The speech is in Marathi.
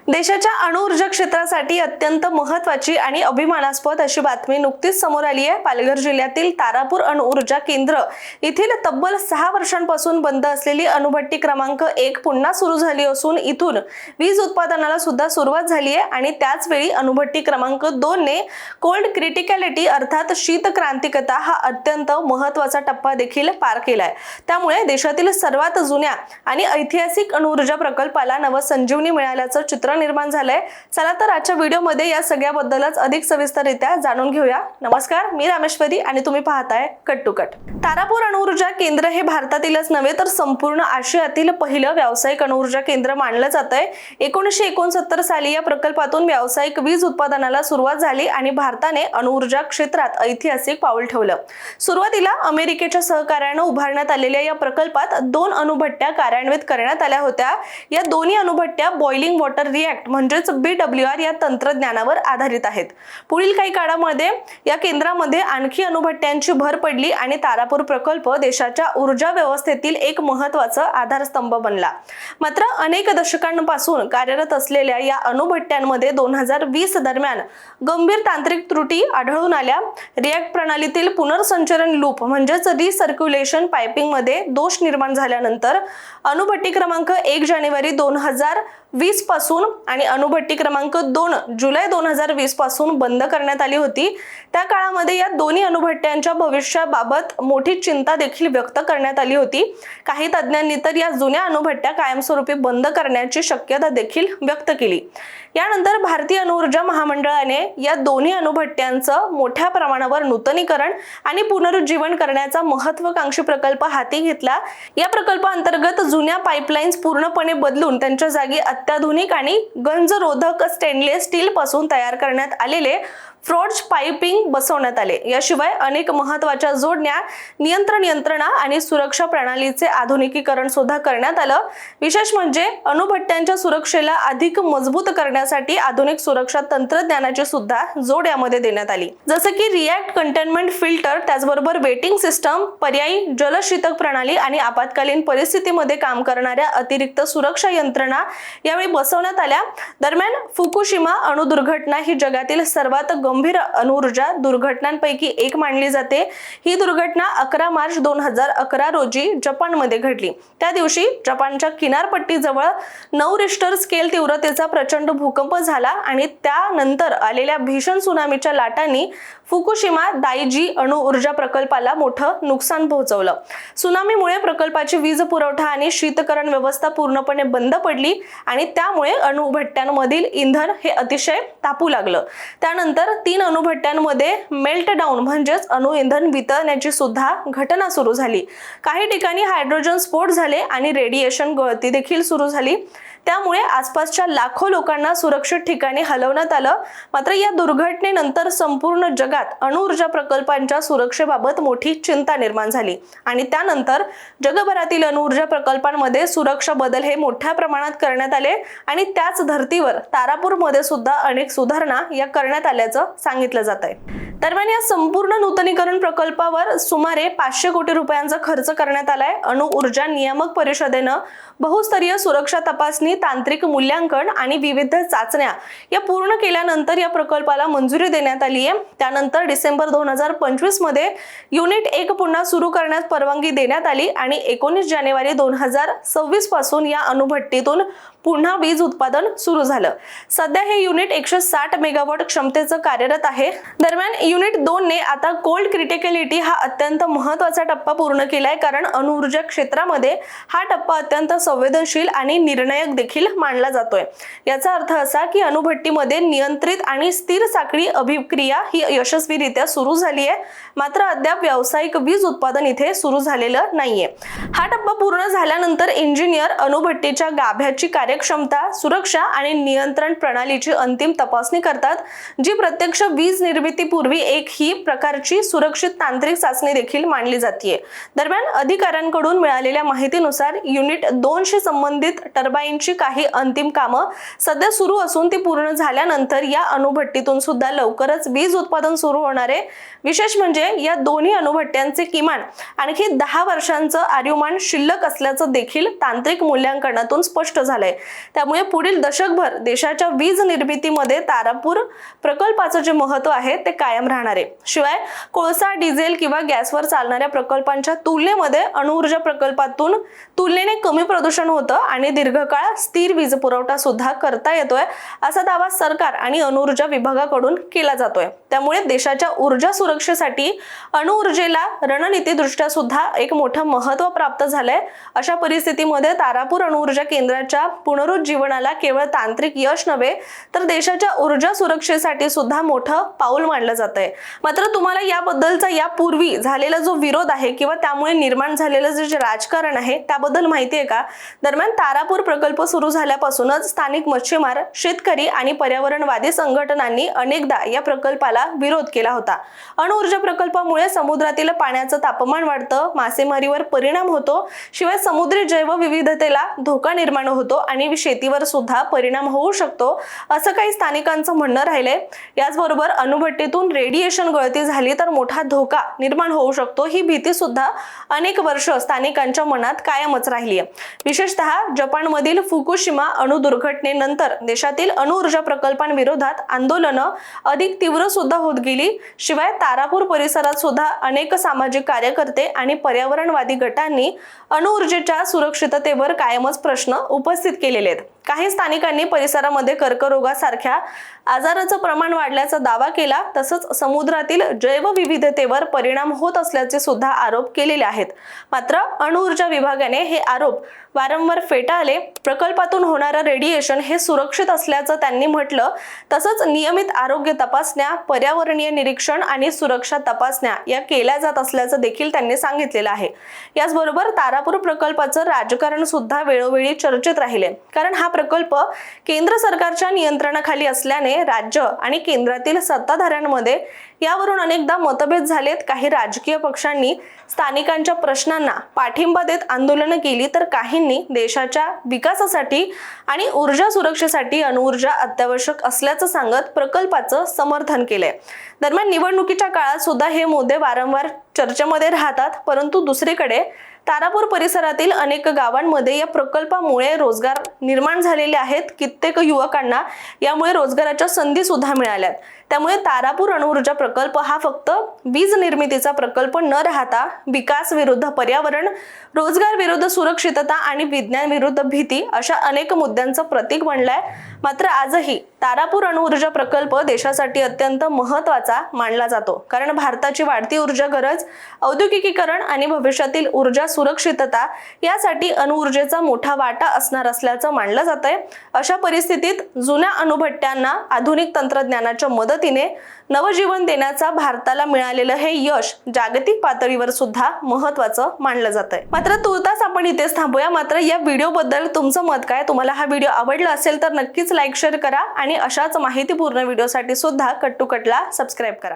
देशाच्या अणुऊर्जा क्षेत्रासाठी अत्यंत महत्त्वाची आणि अभिमानास्पद अशी बातमी नुकतीच समोर आली आहे। पालघर जिल्ह्यातील तारापूर अणुऊर्जा केंद्र येथील तब्बल 6 वर्षांपासून बंद असलेली अणुभट्टी क्रमांक 1 पुन्हा सुरू झाली असून इथून वीज उत्पादनाला सुद्धा सुरुवात झाली आहे आणि त्याच वेळी अणुभट्टी क्रमांक 2 ने कोल्ड क्रिटिकॅलिटी अर्थात शीत क्रांतिकता हा अत्यंत महत्त्वाचा टप्पा देखील पार केलाय। त्यामुळे देशातील सर्वात जुन्या आणि ऐतिहासिक अणुऊर्जा प्रकल्पाला नवसंजीवनी मिळाल्याचं चित्र निर्माण झालंय। चला तर आजच्या व्हिडिओमध्ये या सगळ्याबद्दलच अधिक सविस्तररित्या जाणून घेऊया। नमस्कार, मी रामेश्वरी आणि तुम्ही पाहताय कट टू कट। तारापूर अणुऊर्जा केंद्र हे भारतातीलच नव्हे तर संपूर्ण आशियातील पहिलं व्यावसायिक अणुऊर्जा केंद्र मानलं जातंय। 1969 साली या प्रकल्पातून व्यावसायिक वीज उत्पादनाला सुरुवात झाली आणि भारताने अणुऊर्जा क्षेत्रात ऐतिहासिक पाऊल ठेवलं। सुरुवातीला अमेरिकेच्या सहकार्याने उभारण्यात आलेल्या या प्रकल्पात 2 अणुभट्ट्या कार्यान्वित करण्यात आल्या होत्या। या दोन्ही अणुभट्ट्या बॉइलिंग वॉटर रिएक्ट म्हणजेच BWR या तंत्रज्ञानावर आधारित आहेत। पुढील काही काळामध्ये या केंद्रामध्ये आणखी अणुभट्ट्यांची भर पडली आणि तारापूर प्रकल्प देशाच्या ऊर्जा व्यवस्थेतील एक महत्त्वाचा आधारस्तंभ बनला। मात्र अनेक दशकांपासून कार्यरत असलेल्या या अणुभट्ट्यांमध्ये 2020 दरम्यान गंभीर तांत्रिक त्रुटी आढळून आल्या। रिएक्ट प्रणालीतील पुनर्संचरण लूप म्हणजेच रिसर्क्युलेशन पाइपिंग मध्ये दोष निर्माण झाल्यानंतर अणुभट्टी क्रमांक 1 जानेवारी 2020 पासून आणि अणुभट्टी क्रमांक 2 जुलै 2020 पासून बंद करण्यात आली होती। त्या काळामध्ये या दोन्ही अणुभट्ट्यांच्या भविष्याबाबत मोठी चिंता देखील व्यक्त करण्यात आली होती। काही तज्ञांनी तर या जुन्या अणुभट्ट्या कायमस्वरूपी बंद करण्याची शक्यता देखील व्यक्त केली। यानंतर भारतीय अणुऊर्जा महामंडळाने या दोन्ही अणुभट्ट्यांचं मोठ्या प्रमाणावर नूतनीकरण आणि पुनरुज्जीवन करण्याचा महत्त्वाकांक्षी प्रकल्प हाती घेतला। या प्रकल्पाअंतर्गत जुन्या पाईपलाईन्स पूर्णपणे बदलून त्यांच्या जागी अत्याधुनिक आणि गंजरोधक स्टेनलेस स्टील पासून तयार करण्यात आलेले फ्रॉर्ज पाइपिंग बसवण्यात आले। याशिवाय अनेक महत्त्वाच्या जोडण्या, नियंत्रण यंत्रणा आणि सुरक्षा प्रणालीचे आधुनिकीकरण सुद्धा करण्यात आलं। विशेष म्हणजे अणुभट्ट्यांच्या सुरक्षेला अधिक मजबूत करण्यासाठी आधुनिक सुरक्षा तंत्रज्ञानाची सुद्धा जोड यामध्ये देण्यात आली, जसे की रिएक्ट कंटेनमेंट फिल्टर, त्याचबरोबर वेटिंग सिस्टम, पर्यायी जलशीतक प्रणाली आणि आपत्कालीन परिस्थितीमध्ये काम करणाऱ्या अतिरिक्त सुरक्षा यंत्रणा यावेळी बसवण्यात आल्या। दरम्यान फुकुशिमा अणु दुर्घटना ही जगातील सर्वात गंभीर अणुऊर्जा दुर्घटनांपैकी एक मानली जाते। ही दुर्घटना 11 मार्च 2011 रोजी जपानमध्ये घडली। त्या दिवशी जपानच्या किनारपट्टीजवळ 9 रिश्टर स्केल तीव्रतेचा प्रचंड भूकंप झाला आणि त्यानंतर आलेल्या भीषण सुनामीच्या लाटांनी फुकुशिमा दाइजी अणुऊर्जा प्रकल्पाला मोठं नुकसान पोहोचवलं। सुनामीमुळे प्रकल्पाची वीज पुरवठा आणि शीतकरण व्यवस्था पूर्णपणे बंद पडली आणि त्यामुळे अणुभट्ट्यांमधील इंधन हे अतिशय तापू लागलं। त्यानंतर 3 अणुभट्ट्यांमध्ये मेल्टडाऊन म्हणजेच अणु इंधन वितळण्याची सुद्धा घटना सुरू झाली। काही ठिकाणी हायड्रोजन स्फोट झाले आणि रेडिएशन गळती देखील सुरू झाली। त्यामुळे आसपासच्या लाखो लोकांना सुरक्षित ठिकाणी हलवण्यात आलं। मात्र या दुर्घटनेनंतर संपूर्ण जगात अणुऊर्जा प्रकल्पांच्या सुरक्षेबाबत मोठी चिंता निर्माण झाली आणि त्यानंतर जगभरातील अणुऊर्जा प्रकल्पांमध्ये सुरक्षा बदल हे मोठ्या प्रमाणात करण्यात आले आणि त्याच धर्तीवर तारापूरमध्ये सुद्धा अनेक सुधारणा या करण्यात आल्याचं सांगितलं जात आहे। दरम्यान या संपूर्ण नूतनीकरण प्रकल्पावर सुमारे 500 कोटी रुपयांचा खर्च करण्यात आलाय। अणुऊर्जा नियामक परिषदेनं बहुस्तरीय सुरक्षा तपासणी, तांत्रिक मूल्यांकन आणि विविध चाचण्या या पूर्ण केल्यानंतर या प्रकल्पाला मंजुरी देण्यात आली आहे। त्यानंतर डिसेंबर 2025 मध्ये युनिट 1 पुन्हा सुरू करण्यास परवानगी देण्यात आली आणि 19 जानेवारी 2026 पासून या अणुभट्टीतून पुन्हा वीज उत्पादन सुरू झालं। सध्या हे युनिट 160 मेगावॉट क्षमतेचं कार्यरत आहे। दरम्यान युनिट 2 ने आता कोल्ड क्रिटिकॅलिटी हा अत्यंत महत्त्वाचा टप्पा पूर्ण केलाय, कारण अणुऊर्जा क्षेत्रामध्ये हा टप्पा अत्यंत संवेदनशील आणि निर्णायक देखील मानला जातोय। याचा अर्थ असा की अणुभट्टीमध्ये नियंत्रित आणि स्थिर साखळी अभिक्रिया ही यशस्वीरित्या सुरू झाली आहे, मात्र अद्याप व्यावसायिक वीज उत्पादन इथे सुरू झालेलं नाहीये। हा टप्पा पूर्ण झाल्यानंतर इंजिनियर अणुभट्टीच्या गाभ्याची कार्यक्षमता, सुरक्षा आणि नियंत्रण प्रणालीची अंतिम तपासणी करतात, जी प्रत्यक्ष वीज निर्मितीपूर्वी एक ही प्रकारची सुरक्षित तांत्रिक चाचणी देखील मानली जाते। दरम्यान अधिकाऱ्यांकडून मिळालेल्या माहितीनुसार युनिट 2 ड्रोनशी संबंधित टर्बाईनची काही अंतिम कामं सध्या सुरू असून ती पूर्ण झाल्यानंतर या अणुभट्टीतून सुद्धा लवकरच वीज उत्पादन सुरू होणार आहे। विशेष म्हणजे या दोन्ही अणुभट्ट्यांचे किमान आणखी 10 वर्षांचं आयुष्यमान शिल्लक असल्याचं देखील तांत्रिक मूल्यांकनातून स्पष्ट झालंय। त्यामुळे पुढील दशकभर देशाच्या वीज निर्मितीमध्ये तारापूर प्रकल्पाचं जे महत्त्व आहे ते कायम राहणार आहे। शिवाय कोळसा, डिझेल किंवा गॅसवर चालणाऱ्या प्रकल्पांच्या तुलनेमध्ये अणुऊर्जा प्रकल्पातून तुलनेने कमी प्रदूषण होतं आणि दीर्घकाळ स्थिर वीज पुरवठा सुद्धा करता येतोय, असा दावा सरकार आणि अणुऊर्जा विभागाकडून केला जातोय। त्यामुळे देशाच्या ऊर्जा सुरक्षेसाठी अणुऊर्जेला रणनीतीदृष्ट्या सुद्धा एक मोठं महत्त्व प्राप्त झालंय। अशा परिस्थितीमध्ये तारापूर अणुऊर्जा केंद्राच्या पुनरुज्जीवनाला केवळ तांत्रिक यश नव्हे तर देशाच्या ऊर्जा सुरक्षेसाठी सुद्धा मोठं पाऊल मानलं जातंय। मात्र तुम्हाला याबद्दलचा यापूर्वी झालेला जो विरोध आहे किंवा त्यामुळे निर्माण झालेलं जे राजकारण आहे त्याबद्दल माहिती आहे का? दरम्यान तारापूर प्रकल्प सुरू झाल्यापासूनच स्थानिक मच्छीमार, शेतकरी आणि पर्यावरणवादी संघटनांनी अनेकदा या प्रकल्पाला विरोध केला होता। अणुऊर्जा प्रकल्पामुळे समुद्रातील पाण्याचं तापमान वाढतं, मासेमारीवर परिणाम होतो, शिवाय समुद्री जैवविविधतेला धोका निर्माण होतो आणि शेतीवर सुद्धा परिणाम होऊ शकतो, असं काही स्थानिकांचं म्हणणं राहिलंय। याचबरोबर अणुभट्टीतून रेडिएशन गळती झाली तर मोठा धोका निर्माण होऊ शकतो, ही भीती सुद्धा अनेक वर्ष स्थानिकांच्या मनात कायमच राहिली आहे। विशेषतः जपानमधील फुकुशिमा अणु दुर्घटनेनंतर देशातील अणुऊर्जा प्रकल्पांविरोधात आंदोलनं अधिक तीव्र सुद्धा होत गेली। शिवाय तारापूर परिसरात सुद्धा अनेक सामाजिक कार्यकर्ते आणि पर्यावरणवादी गटांनी अणुऊर्जेच्या सुरक्षिततेवर कायमच प्रश्न उपस्थित केलेले आहेत। काही स्थानिकांनी परिसरामध्ये कर्करोगासारख्या आजाराचं प्रमाण वाढल्याचा दावा केला, तसंच समुद्रातील जैवविविधतेवर परिणाम होत असल्याचे सुद्धा आरोप केलेले आहेत। मात्र अणुऊर्जा विभागाने हे आरोप वारंवार फेटाळले। प्रकल्पातून होणारं रेडिएशन हे सुरक्षित असल्याचं त्यांनी म्हटलं। तसंच नियमित आरोग्य तपासण्या, पर्यावरणीय निरीक्षण आणि सुरक्षा तपासण्या या केल्या जात असल्याचं देखील त्यांनी सांगितलेलं आहे। याचबरोबर तारापूर प्रकल्पाचं राजकारण सुद्धा वेळोवेळी चर्चेत राहिले, कारण हा प्रकल्प केंद्र सरकारच्या नियंत्रणाखाली असल्याने राज्य आणि केंद्रातील सत्ताधाऱ्यांमध्ये यावरून अनेकदा मतभेद झालेत। काही राजकीय पक्षांनी स्थानिकांच्या प्रश्नांना पाठिंबा देत आंदोलनं केली, तर काहींनी देशाच्या विकासासाठी आणि ऊर्जा सुरक्षेसाठी अणुऊर्जा अत्यावश्यक असल्याचं सांगत प्रकल्पाचं समर्थन केलंय। दरम्यान निवडणुकीच्या काळात सुद्धा हे मुद्दे वारंवार चर्चेमध्ये राहतात, परंतु दुसरीकडे तारापूर परिसरातील अनेक गावांमध्ये या प्रकल्पामुळे रोजगार निर्माण झालेले आहेत। कित्येक युवकांना यामुळे रोजगाराच्या संधी सुद्धा मिळाल्यात। त्यामुळे तारापूर अणुऊर्जा प्रकल्प हा फक्त वीज निर्मितीचा प्रकल्प न राहता विकास विरुद्ध पर्यावरण, रोजगार विरुद्ध सुरक्षितता आणि विज्ञान विरुद्ध भीती अशा अनेक मुद्द्यांचं प्रतीक बनलाय। मात्र आजही तारापूर अणुऊर्जा प्रकल्प देशासाठी अत्यंत महत्त्वाचा मानला जातो, कारण भारताची वाढती ऊर्जा गरज, औद्योगिकीकरण आणि भविष्यातील ऊर्जा सुरक्षितता यासाठी अणुऊर्जेचा मोठा वाटा असणार असल्याचं मानलं जातंय। अशा परिस्थितीत जुन्या अणुभट्ट्यांना आधुनिक तंत्रज्ञानाच्या मदतीने नवजीवन देण्याचा भारताला मिळालेलं हे यश जागतिक पातळीवर सुद्धा महत्त्वाचं मानलं जातंय। मात्र तुर्तास आपण इथेच थांबूया। मात्र या व्हिडिओबद्दल तुमचं मत काय? तुम्हाला हा व्हिडिओ आवडला असेल तर नक्कीच लाईक, शेअर करा आणि अशाच माहितीपूर्ण व्हिडिओसाठी सुद्धा कट टू कटला सबस्क्राईब करा।